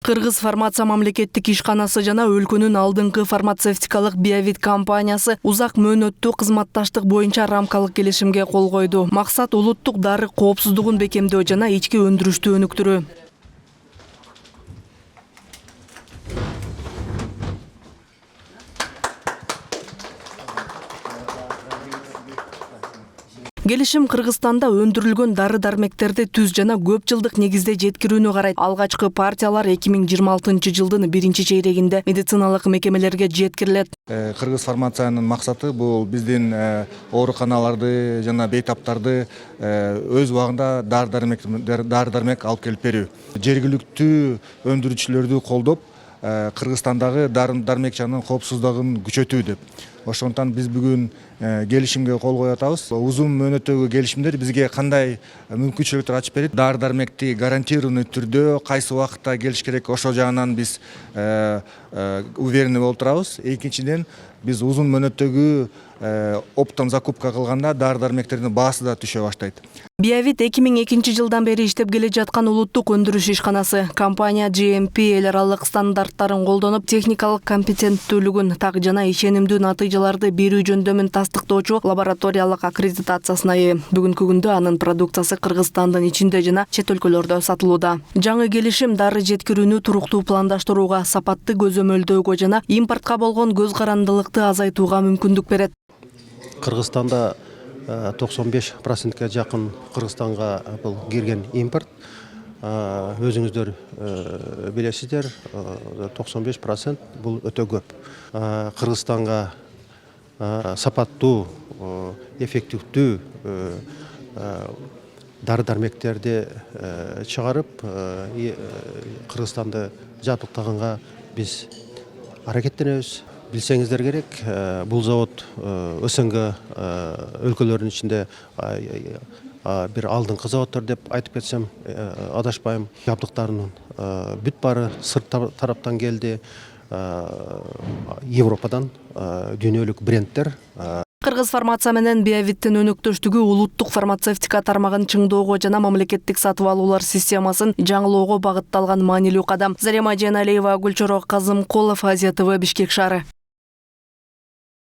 Кыргыз фармация мамлекеттик ишканасы жана өлкөнүн алдыңкы фармацевтикалык Биовид компаниясы узак мөөнөттүү кызматташтык боюнча рамкалык келишимге кол койду. Максат улуттук дары коопсуздугун бекемдөө жана ички өндүрүштү өнүктүрүү. Келишим Кыргызстанда өндүрүлгөн дары-дармектерди түз жана көп жылдык негизде жеткирүүнү карайт. Алгачкы партиялар 2026 жылдын биринчи чейрегинде медициналык мекемелерге жеткирилет. Кыргыз фармациянын максаты бул биздин ооруканаларды жана бейтаптарды өз убагында дары-дармек алып келип берүү. Жергиликтүү өндүрүүчүлөрдү колдоп, Кыргызстандагы дары-дармек жанын коопсуздугун күчөтүү деп. Ошондуктан биз бүгүн келишимге кол коюп атабыз. Узун мөөнөттөгү келишимдер бизге кандай мүмкүнчүлүктөр ачып берет? Дары-дармекти гарантированный түрдө кайсы убакытта келиш керек, ошол жагынан биз уверенный болуп турабыз. Экинчиден, биз узун мөөнөттөгү оптом закупка кылганда дары-дармектердин баасы да түшө баштайт. Биовид 2002 жылдан бери иштеп келе жаткан улуттук өндүрүш ишканасы. Компания GMP эл аралык стандарттарын колдонуп, техникалык компетенттүүлүгүн, так жана ишенимдүү натыйжаларды берүү жөндөмүн тастыктоочу лабораториялык аккредитациясына ээ. Бүгүнкү күндө анын продукциясы Кыргызстандын ичинде жана чет өлкөлөрдө сатылууда. Жаңы келишим дары жеткирүүнү туруктуу пландаштырууга, сапатты көзөмөлдөөгө жана импортко болгон көз карандылыкты азайтууга мүмкүндүк берет. Кыргызстанда 95%-ке жакын Кыргызстанга бул кирген импорт. Өзүңүздөр билесиздер, 95% бул өтө көп. Кыргызстанга сапаттуу, эффективдүү дары-дармектерди чыгарып, Кыргызстанды жабдыктаганга биз аракеттенебиз. Билсеңиздер керек, бул завод СНГ өлкөлөрүнүн ичинде бир алдыңкы заводдор деп айтып кетсем адашпайм. Жабдыктарынын бүт баары сырт тараптан келди, Европадан дүйнөлүк брендтер. Кыргыз фармация менен Биовидтин өнөктөштүгү улуттук фармацевтика тармагын чыңдоого жана мамлекеттик сатып алуулар системасын жаңылоого багытталган маанилүү кадам. Зарема Женалиева, Гүлчорок Казымкулов, Азия ТВ, Бишкек шаары.